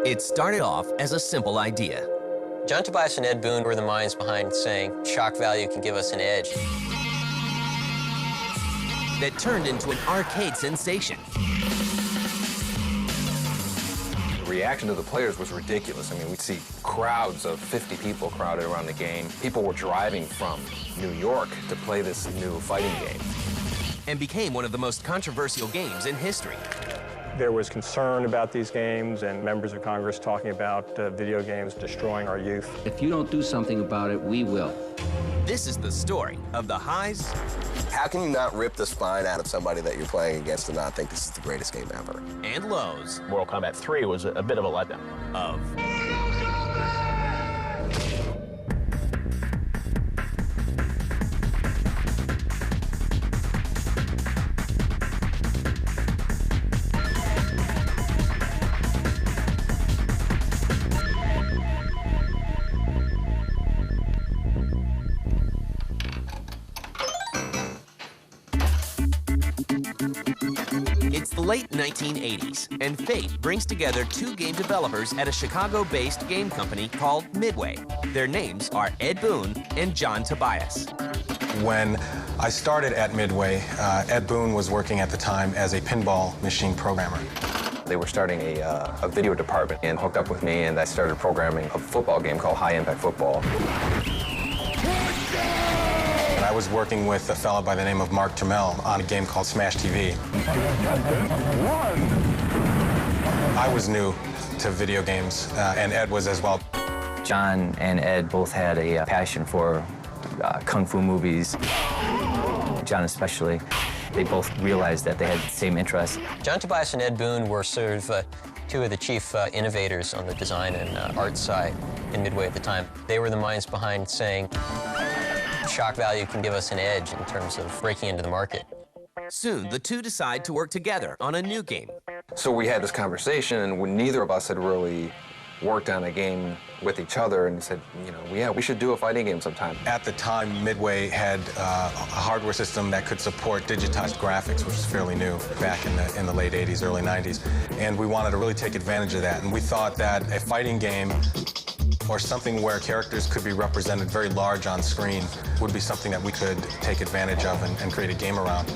It started off as a simple idea. John Tobias and Ed Boon were the minds behind saying shock value can give us an edge. That turned into an arcade sensation. The reaction to the players was ridiculous. I mean, we'd see crowds of 50 people crowded around the game. People were driving from New York to play this new fighting game. And became one of the most controversial games in history. There was concern about these games and members of Congress talking about video games destroying our youth. If you don't do something about it, we will. This is the story of the highs. How can you not rip the spine out of somebody that you're playing against and not think this is the greatest game ever? And lows. Mortal Kombat 3 was a bit of a letdown. Of. It's the late 1980s, and fate brings together two game developers at a Chicago-based game company called Midway. Their names are Ed Boon and John Tobias. When I started at Midway, Ed Boon was working at the time as a pinball machine programmer. They were starting a video department and hooked up with me, and I started programming a football game called High Impact Football. And I was working with a fellow by the name of Mark Turmel on a game called Smash TV. I was new to video games, and Ed was as well. John and Ed both had a passion for kung fu movies. John especially. They both realized that they had the same interests. John Tobias and Ed Boon were sort of two of the chief innovators on the design and art side in Midway at the time. They were the minds behind saying shock value can give us an edge in terms of breaking into the market. Soon, the two decide to work together on a new game. So we had this conversation, and when neither of us had really worked on a game with each other, and said, you know, yeah, we should do a fighting game sometime. At the time, Midway had a hardware system that could support digitized graphics, which was fairly new back in the late 80s, early 90s. And we wanted to really take advantage of that. And we thought that a fighting game or something where characters could be represented very large on screen would be something that we could take advantage of and create a game around.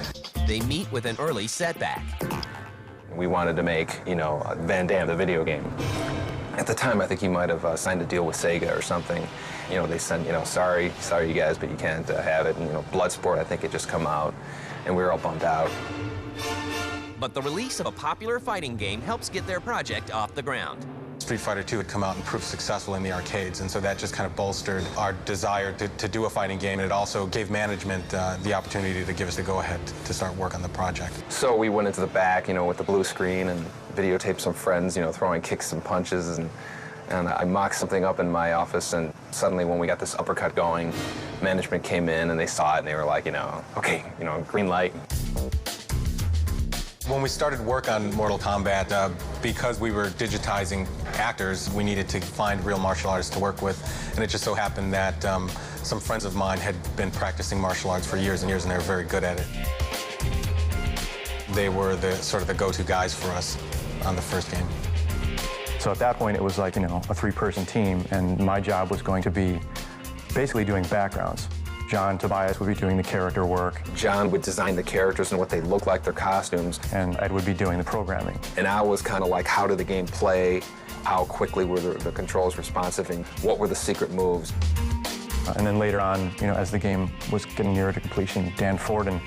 They meet with an early setback. We wanted to make, you know, Van Damme, the video game. At the time, I think he might have signed a deal with Sega or something. You know, they said, you know, sorry you guys, but you can't have it. And, you know, Bloodsport, I think, had just come out, and we were all bummed out. But the release of a popular fighting game helps get their project off the ground. Street Fighter II had come out and proved successful in the arcades, and so that just kind of bolstered our desire to do a fighting game, and it also gave management the opportunity to give us the go-ahead to start work on the project. So we went into the back, you know, with the blue screen and videotaped some friends, you know, throwing kicks and punches, and I mocked something up in my office, and suddenly when we got this uppercut going, management came in and they saw it, and they were like, you know, okay, you know, green light. When we started work on Mortal Kombat, because we were digitizing actors, we needed to find real martial artists to work with. And it just so happened that some friends of mine had been practicing martial arts for years and years, and they were very good at it. They were the sort of the go-to guys for us on the first game. So at that point, it was like, you know, a three-person team, and my job was going to be basically doing backgrounds. John Tobias would be doing the character work. John would design the characters and what they look like, their costumes. And Ed would be doing the programming. And I was kind of like, how did the game play? How quickly were the controls responsive? And what were the secret moves? And then later on, you know, as the game was getting nearer to completion, Dan Forden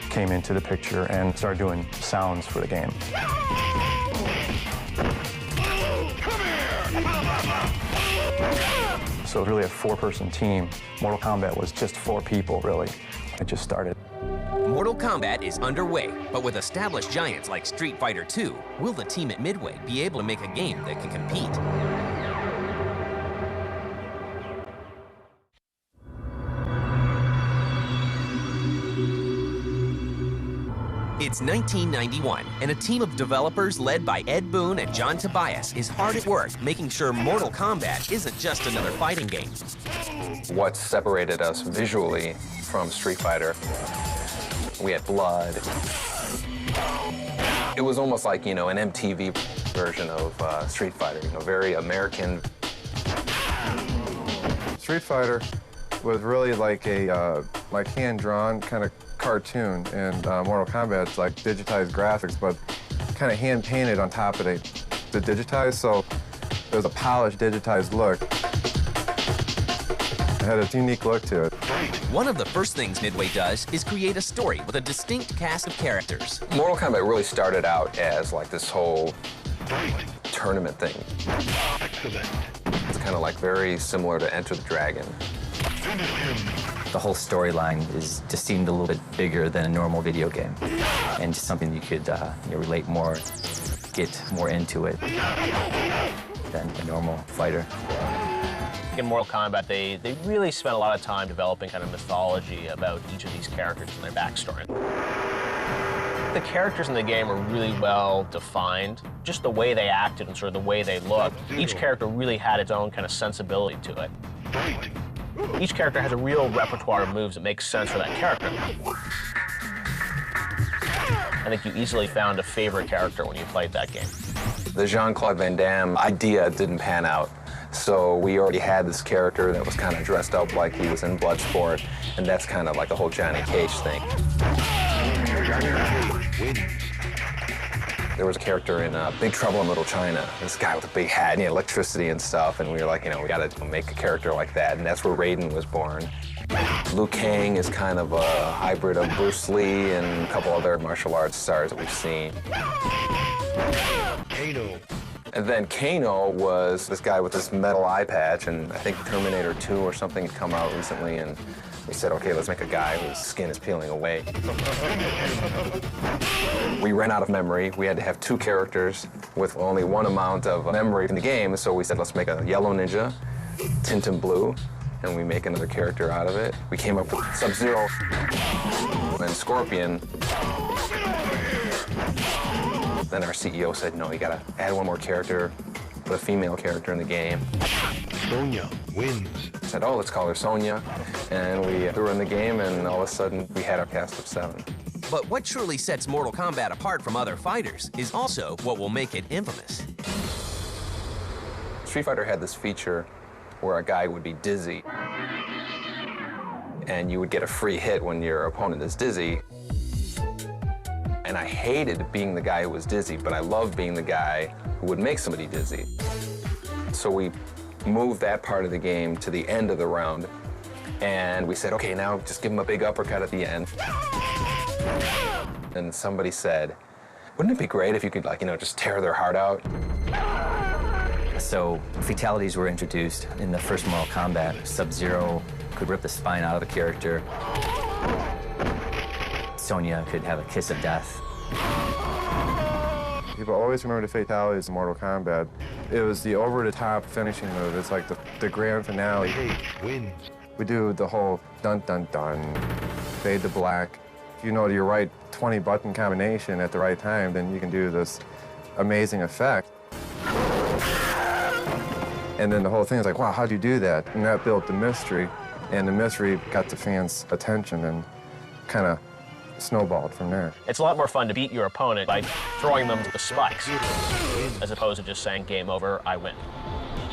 came into the picture and started doing sounds for the game. So it was really a four-person team. Mortal Kombat was just 4 people, really. It just started. Mortal Kombat is underway, but with established giants like Street Fighter II, will the team at Midway be able to make a game that can compete? It's 1991, and a team of developers led by Ed Boon and John Tobias is hard at work making sure Mortal Kombat isn't just another fighting game. What separated us visually from Street Fighter, we had blood. It was almost like, you know, an MTV version of Street Fighter, you know, very American. Street Fighter was really like a like hand-drawn kind of cartoon, and Mortal Kombat's like digitized graphics, but kind of hand-painted on top of the digitized, so there's a polished, digitized look. It had a unique look to it. One of the first things Midway does is create a story with a distinct cast of characters. Mortal Kombat really started out as like this whole tournament thing. It's kind of like very similar to Enter the Dragon. The whole storyline just seemed a little bit bigger than a normal video game, and just something you could relate more, get more into it than a normal fighter. In Mortal Kombat, they really spent a lot of time developing kind of mythology about each of these characters and their backstory. The characters in the game are really well defined. Just the way they acted and sort of the way they looked, each character really had its own kind of sensibility to it. Each character has a real repertoire of moves that makes sense for that character. I think you easily found a favorite character when you played that game. The Jean-Claude Van Damme idea didn't pan out. So we already had this character that was kind of dressed up like he was in Bloodsport, and that's kind of like the whole Johnny Cage thing. There was a character in Big Trouble in Little China, this guy with a big hat and electricity and stuff, and we were like, you know, we gotta make a character like that, and that's where Raiden was born. Liu Kang is kind of a hybrid of Bruce Lee and a couple other martial arts stars that we've seen. And then Kano was this guy with this metal eye patch, and I think Terminator 2 or something had come out recently, and we said, okay, let's make a guy whose skin is peeling away. We ran out of memory. We had to have two characters with only one amount of memory in the game, so we said, let's make a yellow ninja, tint him blue, and we make another character out of it. We came up with Sub-Zero and Scorpion. Then our CEO said, no, you gotta add one more character, put a female character in the game. Sonya wins. I said, oh, let's call her Sonya. And we threw her in the game, and all of a sudden, we had our cast of 7. But what truly sets Mortal Kombat apart from other fighters is also what will make it infamous. Street Fighter had this feature where a guy would be dizzy, and you would get a free hit when your opponent is dizzy. And I hated being the guy who was dizzy, but I loved being the guy who would make somebody dizzy. So we moved that part of the game to the end of the round, and we said, okay, now just give him a big uppercut at the end. And somebody said, wouldn't it be great if you could, like, you know, just tear their heart out? So fatalities were introduced in the first Mortal Kombat. Sub-Zero could rip the spine out of a character. Sonya could have a kiss of death. People always remember the fatalities in Mortal Kombat. It was the over-the-top finishing move. It's like the grand finale. Wins. We do the whole dun-dun-dun, fade to black. If you know your right 20-button combination at the right time, then you can do this amazing effect. And then the whole thing is like, wow, how'd you do that? And that built the mystery, and the mystery got the fans' attention and kind of snowballed from there. It's a lot more fun to beat your opponent by throwing them to the spikes, as opposed to just saying, game over, I win.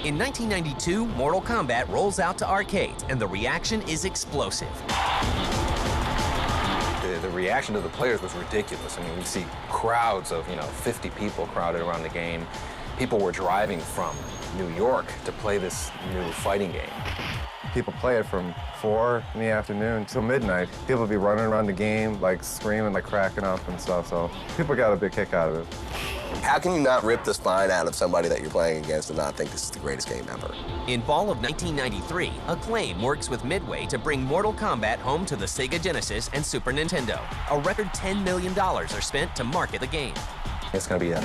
In 1992, Mortal Kombat rolls out to arcades, and the reaction is explosive. The reaction to the players was ridiculous. I mean, we see crowds of, 50 people crowded around the game. People were driving from New York to play this new fighting game. People play it from 4 in the afternoon till midnight. People would be running around the game, like screaming, like cracking up and stuff, so people got a big kick out of it. How can you not rip the spine out of somebody that you're playing against and not think this is the greatest game ever? In fall of 1993, Acclaim works with Midway to bring Mortal Kombat home to the Sega Genesis and Super Nintendo. A record $10 million are spent to market the game. It's going to be a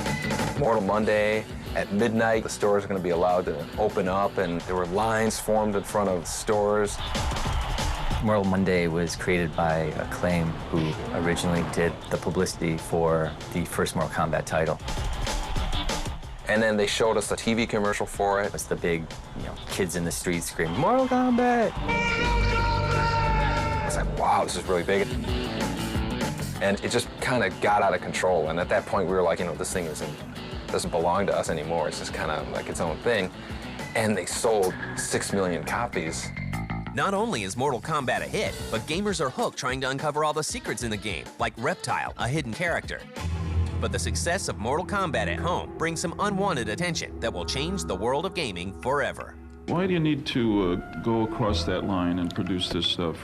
Mortal Monday. At midnight, the stores are going to be allowed to open up, and there were lines formed in front of stores. Mortal Monday was created by Acclaim, who originally did the publicity for the first Mortal Kombat title. And then they showed us a TV commercial for it. It's the big, kids in the streets screaming, Mortal Kombat! It's like, wow, this is really big. And it just kind of got out of control. And at that point, we were like, you know, this thing doesn't belong to us anymore. It's just kind of like its own thing. And they sold 6 million copies. Not only is Mortal Kombat a hit, but gamers are hooked trying to uncover all the secrets in the game, like Reptile, a hidden character. But the success of Mortal Kombat at home brings some unwanted attention that will change the world of gaming forever. Why do you need to go across that line and produce this stuff?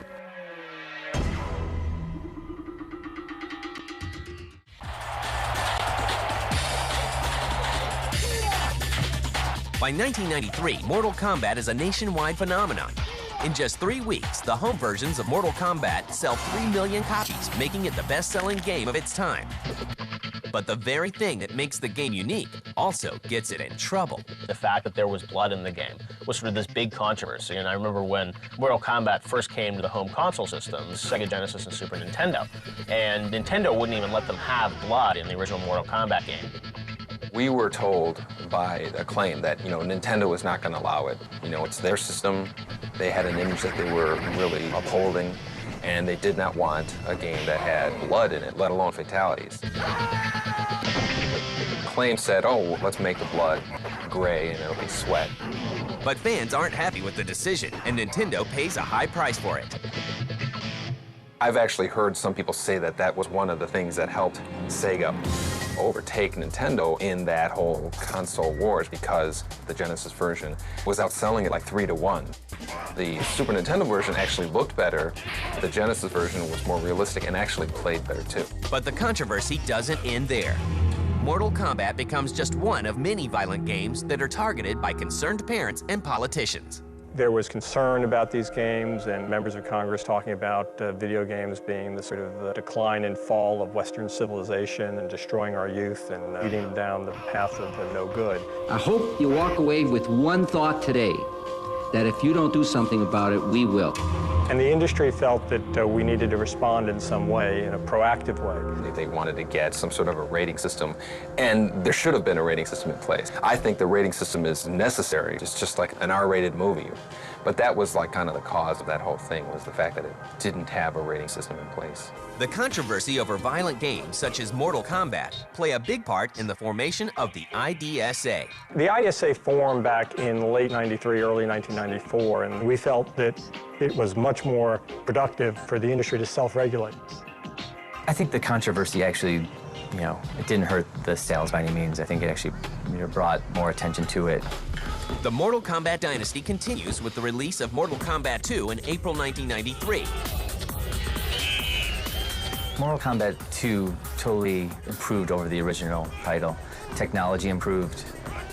By 1993, Mortal Kombat is a nationwide phenomenon. In just 3 weeks, the home versions of Mortal Kombat sell 3 million copies, making it the best-selling game of its time. But the very thing that makes the game unique also gets it in trouble. The fact that there was blood in the game was sort of this big controversy. And I remember when Mortal Kombat first came to the home console systems, Sega Genesis and Super Nintendo, and Nintendo wouldn't even let them have blood in the original Mortal Kombat game. We were told by Acclaim that, you know, Nintendo was not going to allow it. You know, it's their system. They had an image that they were really upholding, and they did not want a game that had blood in it, let alone fatalities. Acclaim said, oh, let's make the blood gray and it'll be sweat. But fans aren't happy with the decision, and Nintendo pays a high price for it. I've actually heard some people say that that was one of the things that helped Sega overtake Nintendo in that whole console wars, because the Genesis version was outselling it like 3-1. The Super Nintendo version actually looked better. The Genesis version was more realistic and actually played better too. But the controversy doesn't end there. Mortal Kombat becomes just one of many violent games that are targeted by concerned parents and politicians. There was concern about these games and members of Congress talking about video games being the sort of decline and fall of Western civilization and destroying our youth and leading them down the path of no good. I hope you walk away with one thought today, that if you don't do something about it, we will. And the industry felt that we needed to respond in some way, in a proactive way. They wanted to get some sort of a rating system, and there should have been a rating system in place. I think the rating system is necessary. It's just like an R-rated movie. But that was like kind of the cause of that whole thing, was the fact that it didn't have a rating system in place. The controversy over violent games such as Mortal Kombat play a big part in the formation of the IDSA. The IDSA formed back in late '93, early 1994, and we felt that it was much more productive for the industry to self-regulate. I think the controversy actually, you know, it didn't hurt the sales by any means. I think it actually, you know, brought more attention to it. The Mortal Kombat dynasty continues with the release of Mortal Kombat 2 in April 1993. Mortal Kombat 2 totally improved over the original title. Technology improved.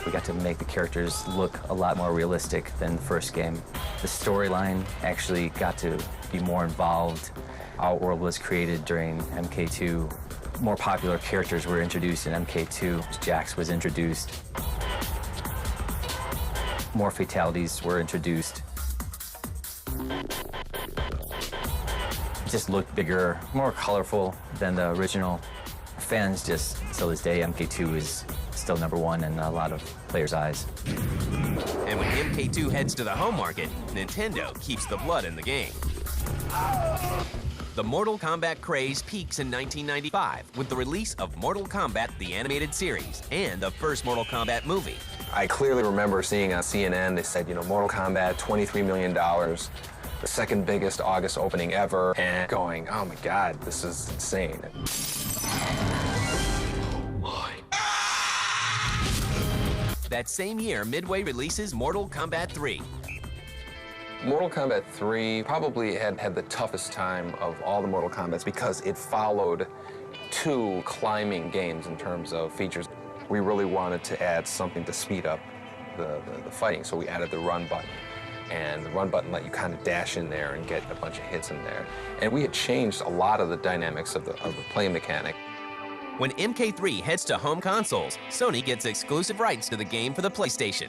We got to make the characters look a lot more realistic than the first game. The storyline actually got to be more involved. Outworld was created during MK2. More popular characters were introduced in MK2. Jax was introduced. More fatalities were introduced. It just looked bigger, more colorful than the original. Fans just, till this day, MK2 is still #1 in a lot of players' eyes. And when MK2 heads to the home market, Nintendo keeps the blood in the game. The Mortal Kombat craze peaks in 1995 with the release of Mortal Kombat the Animated Series and the first Mortal Kombat movie. I clearly remember seeing on CNN, they said, you know, Mortal Kombat, $23 million, the second biggest August opening ever, and going, oh my God, this is insane. That same year, Midway releases Mortal Kombat 3. Mortal Kombat 3 probably had the toughest time of all the Mortal Kombats because it followed 2 climbing games in terms of features. We really wanted to add something to speed up the fighting, so we added the run button. And the run button let you kind of dash in there and get a bunch of hits in there. And we had changed a lot of the dynamics of the play mechanic. When MK3 heads to home consoles, Sony gets exclusive rights to the game for the PlayStation.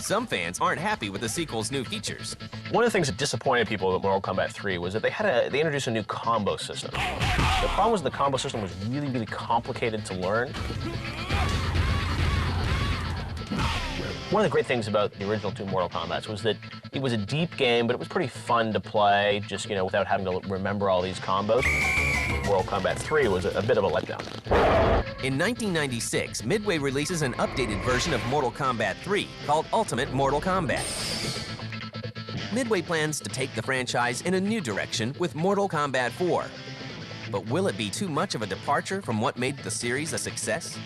Some fans aren't happy with the sequel's new features. One of the things that disappointed people with Mortal Kombat 3 was that they introduced a new combo system. The problem was the combo system was really, really complicated to learn. One of the great things about the original 2 Mortal Kombats was that it was a deep game, but it was pretty fun to play, just, you know, without having to remember all these combos. Mortal Kombat 3 was a bit of a letdown. In 1996, Midway releases an updated version of Mortal Kombat 3 called Ultimate Mortal Kombat. Midway plans to take the franchise in a new direction with Mortal Kombat 4. But will it be too much of a departure from what made the series a success?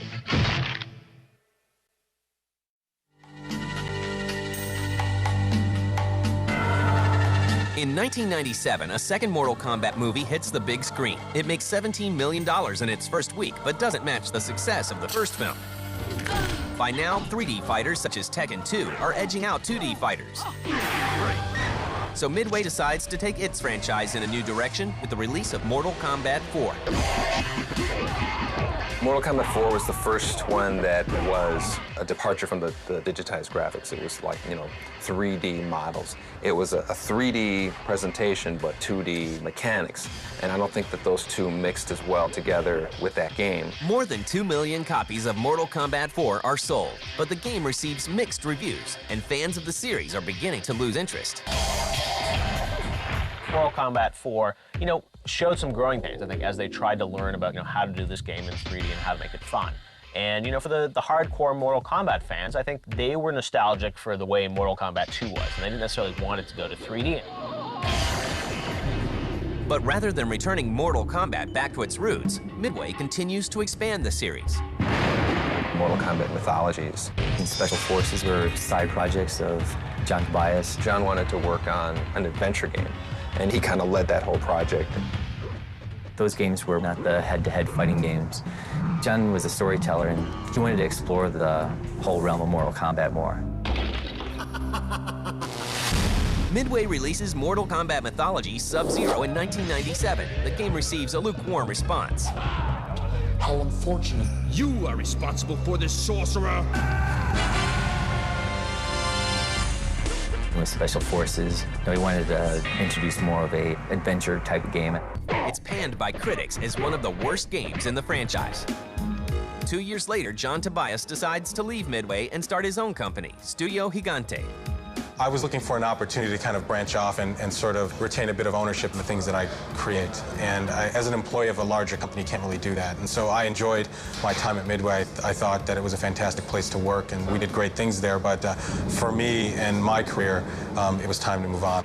In 1997, a second Mortal Kombat movie hits the big screen. It makes $17 million in its first week, but doesn't match the success of the first film. By now, 3D fighters such as Tekken 2 are edging out 2D fighters. So Midway decides to take its franchise in a new direction with the release of Mortal Kombat 4. Mortal Kombat 4 was the first one that was a departure from the digitized graphics. It was like, 3D models. It was a 3D presentation, but 2D mechanics. And I don't think that those two mixed as well together with that game. More than 2 million copies of Mortal Kombat 4 are sold, but the game receives mixed reviews, and fans of the series are beginning to lose interest. Mortal Kombat 4, showed some growing pains, I think, as they tried to learn about, how to do this game in 3D and how to make it fun. And, for the hardcore Mortal Kombat fans, I think they were nostalgic for the way Mortal Kombat 2 was, and they didn't necessarily want it to go to 3D. But rather than returning Mortal Kombat back to its roots, Midway continues to expand the series. Mortal Kombat mythologies. And Special Forces were side projects of John Tobias. John wanted to work on an adventure game, and he kind of led that whole project. Those games were not the head-to-head fighting games. John was a storyteller, and he wanted to explore the whole realm of Mortal Kombat more. Midway releases Mortal Kombat Mythology Sub-Zero in 1997. The game receives a lukewarm response. How unfortunate. You are responsible for this, sorcerer! With Special Forces, we wanted to introduce more of a adventure type of game. It's panned by critics as one of the worst games in the franchise. 2 years later, John Tobias decides to leave Midway and start his own company, Studio Gigante. I was looking for an opportunity to kind of branch off and sort of retain a bit of ownership in the things that I create. And as an employee of a larger company, you can't really do that. And so I enjoyed my time at Midway. I thought that it was a fantastic place to work, and we did great things there. But for me and my career, it was time to move on.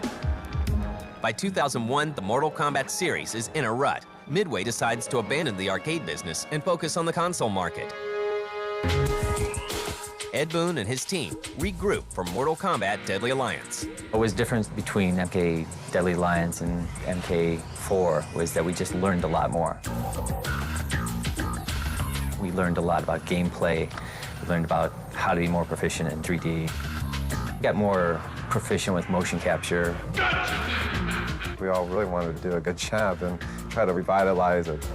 By 2001, the Mortal Kombat series is in a rut. Midway decides to abandon the arcade business and focus on the console market. Ed Boon and his team regroup for Mortal Kombat Deadly Alliance. What was different between MK Deadly Alliance and MK4 was that we just learned a lot more. We learned a lot about gameplay. We learned about how to be more proficient in 3D. We got more proficient with motion capture. We all really wanted to do a good job and try to revitalize it.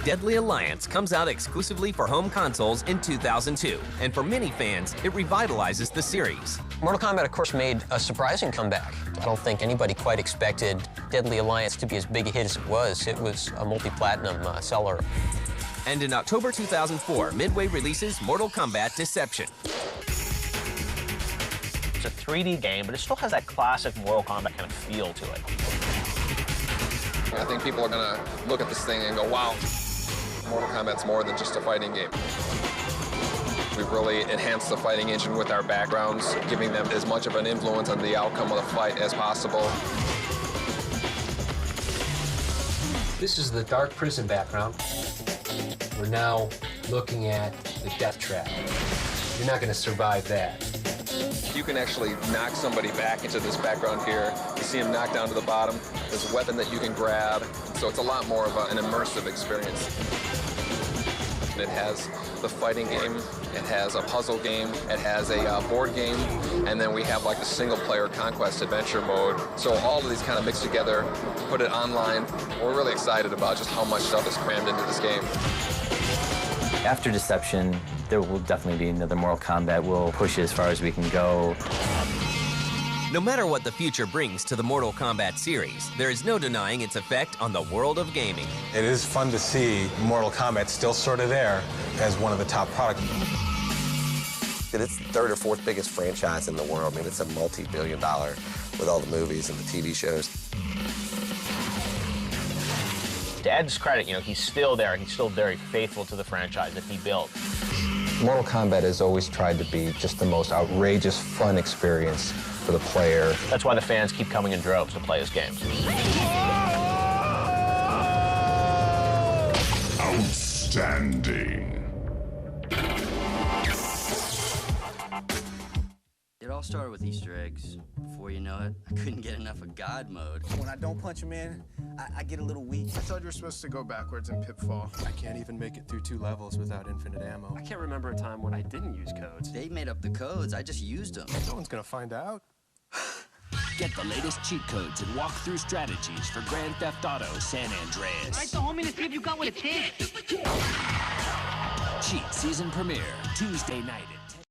Deadly Alliance comes out exclusively for home consoles in 2002, and for many fans, it revitalizes the series. Mortal Kombat, of course, made a surprising comeback. I don't think anybody quite expected Deadly Alliance to be as big a hit as it was. It was a multi-platinum seller. And in October 2004, Midway releases Mortal Kombat Deception. It's a 3D game, but it still has that classic Mortal Kombat kind of feel to it. I think people are going to look at this thing and go, wow, Mortal Kombat's more than just a fighting game. We've really enhanced the fighting engine with our backgrounds, giving them as much of an influence on the outcome of the fight as possible. This is the Dark Prison background. We're now looking at the death trap. You're not going to survive that. You can actually knock somebody back into this background here. You see him knocked down to the bottom. There's a weapon that you can grab. So it's a lot more of an immersive experience. It has the fighting game, it has a puzzle game, it has a board game, and then we have like the single-player conquest adventure mode. So all of these kind of mixed together, put it online. We're really excited about just how much stuff is crammed into this game. After Deception, there will definitely be another Mortal Kombat. We'll push it as far as we can go. No matter what the future brings to the Mortal Kombat series, there is no denying its effect on the world of gaming. It is fun to see Mortal Kombat still sort of there as one of the top products. It's the third or fourth biggest franchise in the world. I mean, it's a multi-billion-dollar with all the movies and the TV shows. To Ed's credit, you know, he's still there. He's still very faithful to the franchise that he built. Mortal Kombat has always tried to be just the most outrageous, fun experience for the player. That's why the fans keep coming in droves to play his games. Outstanding. It all started with Easter eggs. Before you know it, I couldn't get enough of God mode. When I don't punch him in, I get a little weak. I thought you were supposed to go backwards in Pitfall. I can't even make it through 2 levels without infinite ammo. I can't remember a time when I didn't use codes. They made up the codes, I just used them. No one's gonna find out. Get the latest cheat codes and walkthrough strategies for Grand Theft Auto San Andreas. Write the homie to see if you got what it takes. Cheat season premiere, Tuesday night at